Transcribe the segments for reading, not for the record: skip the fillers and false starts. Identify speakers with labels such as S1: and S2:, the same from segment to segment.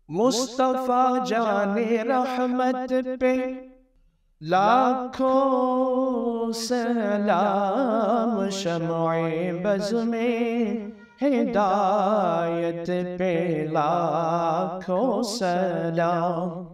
S1: مصطفیٰ جان رحمت پہ لاکھوں سلام، شمع بز میں ہدایت پہ لاکھوں سلام۔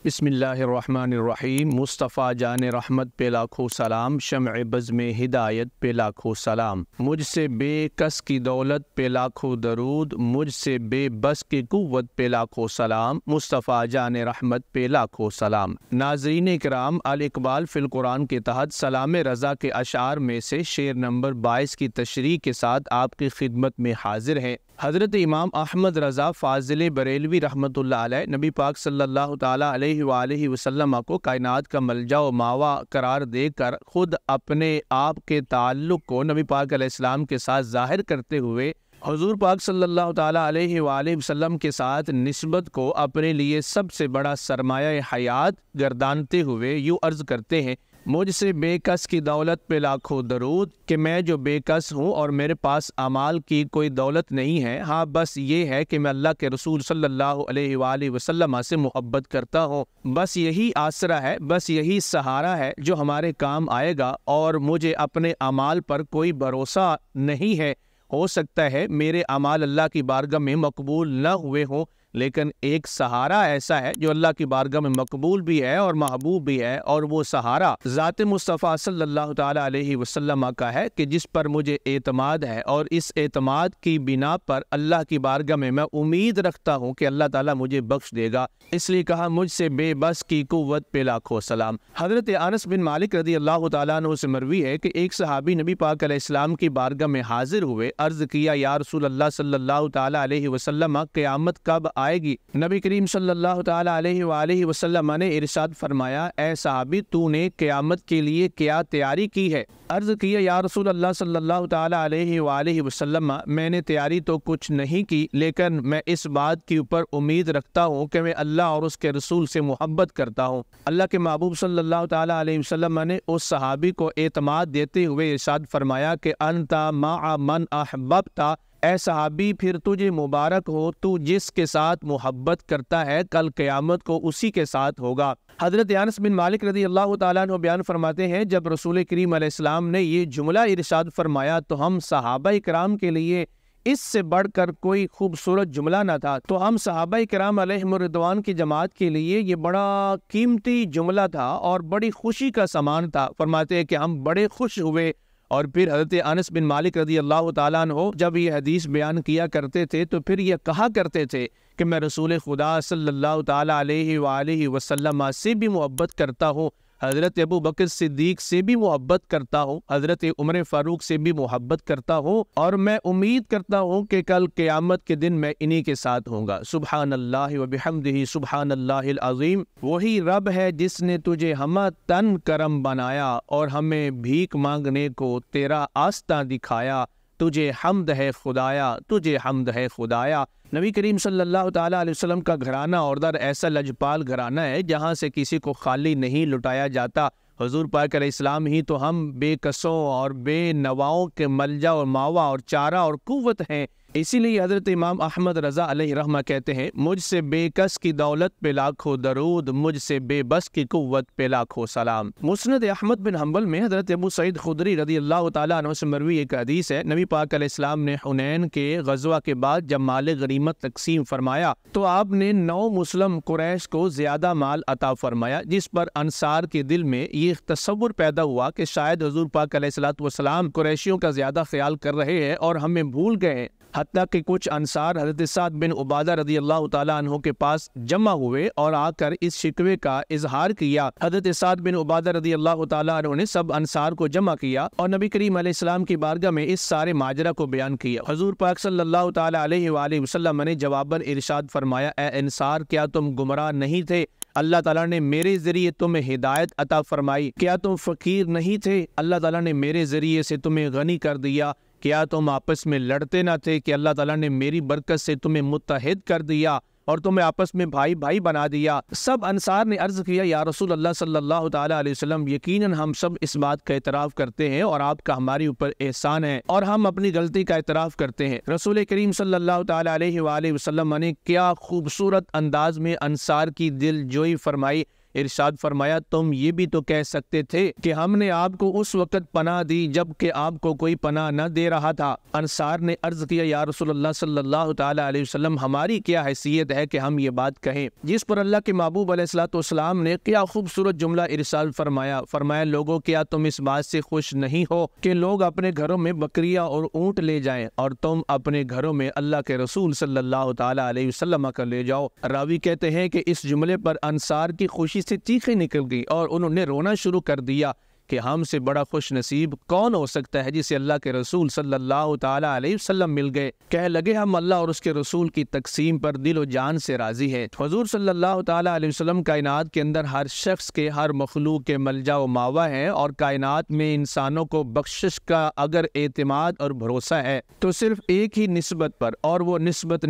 S2: بسم اللہ الرحمن الرحیم۔ مصطفیٰ جان رحمت پہ لاکھوں سلام، شمع بزم ہدایت پہ لاکھوں سلام۔ مجھ سے بے کس کی دولت پہ لاکھوں درود، مجھ سے بے بس کی قوت پہ لاکھوں سلام، مصطفیٰ جان رحمت پہ لاکھوں سلام۔ ناظرین کرام، الاقبال فی القرآن کے تحت سلام رضا کے اشعار میں سے شعر نمبر 22 کی تشریح کے ساتھ آپ کی خدمت میں حاضر ہیں۔ حضرت امام احمد رضا فاضل بریلوی رحمۃ اللہ علیہ نبی پاک صلی اللہ تعالیٰ علیہ وآلہ وسلم کو کائنات کا ملجا و ماوا قرار دے کر خود اپنے آپ کے تعلق کو نبی پاک علیہ السلام کے ساتھ ظاہر کرتے ہوئے حضور پاک صلی اللہ تعالیٰ علیہ وآلہ وسلم کے ساتھ نسبت کو اپنے لیے سب سے بڑا سرمایہ حیات گردانتے ہوئے یوں عرض کرتے ہیں: مجھ سے بے کس کی دولت پہ لاکھوں درود، کہ میں جو بے کس ہوں اور میرے پاس اعمال کی کوئی دولت نہیں ہے، ہاں بس یہ ہے کہ میں اللہ کے رسول صلی اللہ علیہ وآلہ وسلم سے محبت کرتا ہوں۔ بس یہی آسرا ہے، بس یہی سہارا ہے جو ہمارے کام آئے گا، اور مجھے اپنے اعمال پر کوئی بھروسہ نہیں ہے۔ ہو سکتا ہے میرے اعمال اللہ کی بارگاہ میں مقبول نہ ہوئے ہوں، لیکن ایک سہارا ایسا ہے جو اللہ کی بارگاہ میں مقبول بھی ہے اور محبوب بھی ہے، اور وہ سہارا ذات مصطفیٰ صلی اللہ تعالیٰ علیہ وسلم کا ہے کہ جس پر مجھے اعتماد ہے، اور اس اعتماد کی بنا پر اللہ کی بارگاہ میں امید رکھتا ہوں کہ اللہ تعالیٰ مجھے بخش دے گا۔ اس لیے کہا مجھ سے بے بس کی قوت پہ لاکھوں سلام۔ حضرت انس بن مالک رضی اللہ تعالیٰ عنہ سے مروی ہے کہ ایک صحابی نبی پاک علیہ السلام کی بارگاہ میں حاضر ہوئے، عرض کیا: یا رسول اللہ صلی اللہ تعالیٰ علیہ وسلم، قیامت کب آئے گی؟ نبی کریم صلی اللہ تعالیٰ علیہ وآلہ وسلم نے ارشاد فرمایا: اے صحابی، تو نے قیامت کے لیے کیا تیاری کی ہے؟ عرض کیا: یا رسول اللہ صلی اللہ تعالیٰ علیہ وآلہ وسلم، میں نے تیاری تو کچھ نہیں کی، لیکن میں اس بات کے اوپر امید رکھتا ہوں کہ میں اللہ اور اس کے رسول سے محبت کرتا ہوں۔ اللہ کے محبوب صلی اللہ تعالیٰ علیہ وسلم نے اس صحابی کو اعتماد دیتے ہوئے ارشاد فرمایا کہ انت مع من احببت، اے صحابی پھر تجھے مبارک ہو، تو جس کے ساتھ محبت کرتا ہے کل قیامت کو اسی کے ساتھ ہوگا۔ حضرت انس بن مالک رضی اللہ تعالیٰ عنہ بیان فرماتے ہیں، جب رسول کریم علیہ السلام نے یہ جملہ ارشاد فرمایا تو ہم صحابہ کرام کے لیے اس سے بڑھ کر کوئی خوبصورت جملہ نہ تھا، تو ہم صحابہ کرام علیہم الرضوان کی جماعت کے لیے یہ بڑا قیمتی جملہ تھا اور بڑی خوشی کا سامان تھا۔ فرماتے ہیں کہ ہم بڑے خوش ہوئے، اور پھر حضرت انس بن مالک رضی اللہ تعالیٰ عنہ جب یہ حدیث بیان کیا کرتے تھے تو پھر یہ کہا کرتے تھے کہ میں رسول خدا صلی اللہ تعالیٰ علیہ وآلہ وسلم سے بھی محبت کرتا ہوں، حضرت ابو بکر صدیق سے بھی محبت کرتا ہوں، حضرت عمر فاروق سے بھی محبت کرتا ہوں، اور میں امید کرتا ہوں کہ کل قیامت کے دن میں انہی کے ساتھ ہوں گا۔ سبحان اللہ و بحمدہ سبحان اللہ العظیم۔ وہی رب ہے جس نے تجھے ہمہ تن کرم بنایا اور ہمیں بھیک مانگنے کو تیرا آستہ دکھایا، تجھے حمد ہے خدایا، تجھے حمد ہے خدایا۔ نبی کریم صلی اللہ تعالیٰ علیہ وسلم کا گھرانہ اور در ایسا لجپال گھرانہ ہے جہاں سے کسی کو خالی نہیں لٹایا جاتا۔ حضور پاک علیہ السلام ہی تو ہم بے کسوں اور بے نواؤں کے ملجا اور ماوا اور چارہ اور قوت ہیں۔ اسی لیے حضرت امام احمد رضا علیہ رحمہ کہتے ہیں: مجھ سے بے کس کی دولت پہ لاکھوں درود، مجھ سے بے بس کی قوت پہ لاکھوں سلام۔ مسند احمد بن حنبل میں حضرت ابو سعید خدری رضی اللہ تعالیٰ عنہ سے مروی ایک حدیث ہے، نبی پاک علیہ السلام نے حنین کے غزوہ کے بعد جب مال غنیمت تقسیم فرمایا تو آپ نے 9 مسلم قریش کو زیادہ مال عطا فرمایا، جس پر انصار کے دل میں یہ تصور پیدا ہوا کہ شاید حضور پاک علیہ السلام قریشیوں کا زیادہ خیال کر رہے ہیں اور ہمیں بھول گئے ہیں۔ حتیٰ کہ کچھ انصار حضرت سعد بن عبادہ رضی اللہ تعالیٰ عنہ کے پاس جمع ہوئے اور آ کر اس شکوے کا اظہار کیا۔ حضرت سعد بن عبادہ رضی اللہ تعالیٰ عنہ نے سب انصار کو جمع کیا اور نبی کریم علیہ السلام کی بارگاہ میں اس سارے ماجرا کو بیان کیا۔ حضور پاک صلی اللہ تعالیٰ علیہ وآلہ وسلم نے جواباً ارشاد فرمایا: اے انصار، کیا تم گمراہ نہیں تھے؟ اللہ تعالیٰ نے میرے ذریعے تمہیں ہدایت عطا فرمائی۔ کیا تم فقیر نہیں تھے؟ اللہ تعالیٰ نے میرے ذریعے سے تمہیں غنی کر دیا۔ کیا تم آپس میں لڑتے نہ تھے کہ اللہ تعالیٰ نے میری برکت سے تمہیں متحد کر دیا؟ اور تمہیں آپس میں بھائی بھائی بنا دیا۔ سب انصار نے عرض کیا یا رسول اللہ صلی اللہ تعالیٰ علیہ وسلم، یقیناً ہم سب اس بات کا اعتراف کرتے ہیں اور آپ کا ہماری اوپر احسان ہے اور ہم اپنی غلطی کا اعتراف کرتے ہیں۔ رسول کریم صلی اللہ تعالیٰ علیہ وآلہ وسلم نے کیا خوبصورت انداز میں انصار کی دل جوئی فرمائی، ارشاد فرمایا تم یہ بھی تو کہہ سکتے تھے کہ ہم نے آپ کو اس وقت پناہ دی جب کہ آپ کو کوئی پناہ نہ دے رہا تھا۔ انصار نے عرض کیا یا رسول اللہ صلی اللہ تعالیٰ علیہ وسلم، ہماری کیا حیثیت ہے کہ ہم یہ بات کہیں؟ جس پر اللہ کے محبوب علیہ الصلوۃ والسلام نے کیا خوبصورت جملہ ارسال فرمایا لوگوں کیا تم اس بات سے خوش نہیں ہو کہ لوگ اپنے گھروں میں بکریاں اور اونٹ لے جائیں اور تم اپنے گھروں میں اللہ کے رسول صلی اللہ تعالیٰ علیہ وسلم کا لے جاؤ؟ راوی کہتے ہیں کہ اس جملے پر انصار کی خوشی سے چیخیں نکل گئی اور انہوں نے رونا شروع کر دیا کہ ہم سے بڑا خوش نصیب کون ہو سکتا ہے جسے اللہ کے رسول صلی اللہ تعالیٰ علیہ وسلم مل گئے۔ کہہ لگے ہم اللہ اور اس کے رسول کی تقسیم پر دل و جان سے راضی ہیں۔ حضور صلی اللہ تعالیٰ علیہ وسلم کائنات کے اندر ہر شخص کے، ہر مخلوق کے ملجا و ماوا ہیں، اور کائنات میں انسانوں کو بخشش کا اگر اعتماد اور بھروسہ ہے تو صرف ایک ہی نسبت پر، اور وہ نسبت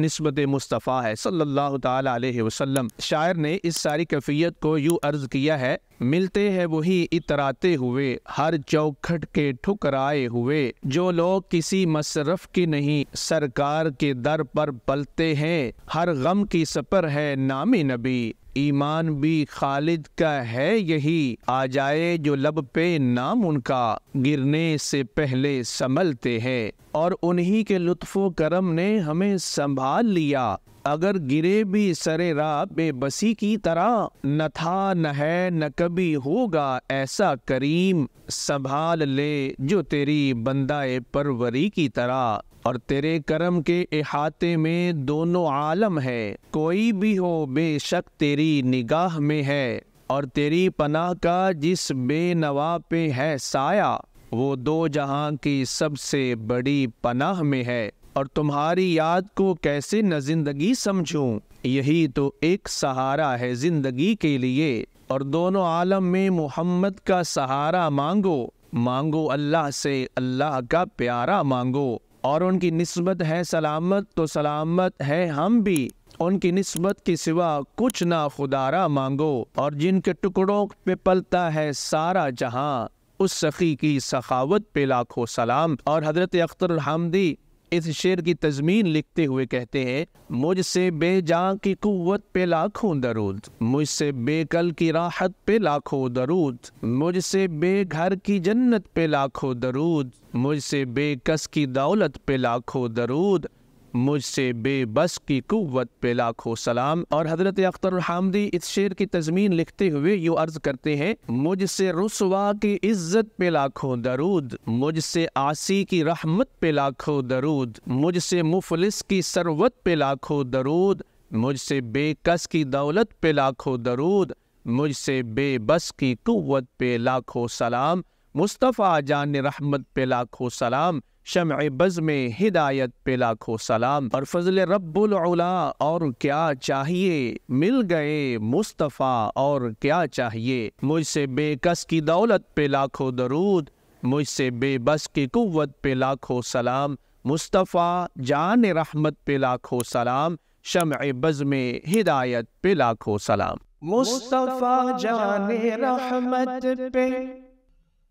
S2: مصطفیٰ ہے صلی اللہ تعالیٰ علیہ وسلم۔ شاعر نے اس ساری کیفیت کو یوں عرض کیا ہے، ملتے ہیں وہی اتراتے ہوئے، ہر چوکھٹ کے ٹھکرائے ہوئے، جو لوگ کسی مصرف کے نہیں سرکار کے در پر پلتے ہیں، ہر غم کی سپر ہے نام نبی، ایمان بھی خالد کا ہے یہی، آ جائے جو لب پہ نام ان کا، گرنے سے پہلے سنبھلتے ہیں، اور انہی کے لطف و کرم نے ہمیں سنبھال لیا، اگر گرے بھی سرے راہ بے بسی کی طرح، نہ تھا نہ ہے نہ کبھی ہوگا ایسا کریم، سنبھال لے جو تیری بندہ پروری کی طرح، اور تیرے کرم کے احاطے میں دونوں عالم ہے، کوئی بھی ہو بے شک تیری نگاہ میں ہے، اور تیری پناہ کا جس بے نوا پہ ہے سایہ، وہ دو جہاں کی سب سے بڑی پناہ میں ہے، اور تمہاری یاد کو کیسے نہ زندگی سمجھوں، یہی تو ایک سہارا ہے زندگی کے لیے، اور دونوں عالم میں محمد کا سہارا مانگو اللہ سے اللہ کا پیارا مانگو، اور ان کی نسبت ہے سلامت تو سلامت ہے ہم بھی، ان کی نسبت کے سوا کچھ نہ خدارا مانگو، اور جن کے ٹکڑوں پہ پلتا ہے سارا جہاں، اس سخی کی سخاوت پہ لاکھوں سلام۔ اور حضرت اختر الحمدی اس شعر کی تضمین لکھتے ہوئے کہتے ہیں، مجھ سے بے جان کی قوت پہ لاکھوں درود، مجھ سے بے کل کی راحت پہ لاکھوں درود، مجھ سے بے گھر کی جنت پہ لاکھوں درود، مجھ سے بے کس کی دولت پہ لاکھوں درود، مجھ سے بے بس کی قوت پہ لاکھوں سلام۔ اور حضرت اختر الحمدی اس شعر کی تضمین لکھتے ہوئے یوں عرض کرتے ہیں، مجھ سے رسوا کی عزت پہ لاکھوں درود، مجھ سے عاصی کی رحمت پہ لاکھوں درود، مجھ سے مفلس کی ثروت پہ لاکھوں درود، مجھ سے بے کس کی دولت پہ لاکھوں درود، مجھ سے بے بس کی قوت پہ لاکھوں سلام، مصطفیٰ جان رحمت پہ لاکھوں سلام، شمع بزم ہدایت پہ لاکھوں سلام۔ اور فضل رب العلا اور کیا چاہیے، مل گئے مصطفیٰ اور کیا چاہیے، مجھ سے بے کس کی دولت پہ لاکھوں درود، مجھ سے بے بس کی قوت پہ لاکھوں سلام، مصطفیٰ جان رحمت پہ لاکھوں سلام، شمع بزم ہدایت پہ لاکھوں سلام۔
S1: مصطفیٰ جان رحمت پہ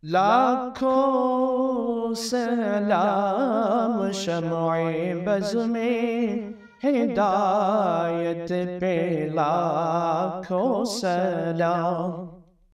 S1: لاکھوں سلام، شمع بزم ہدایت پہ لاکھوں سلام۔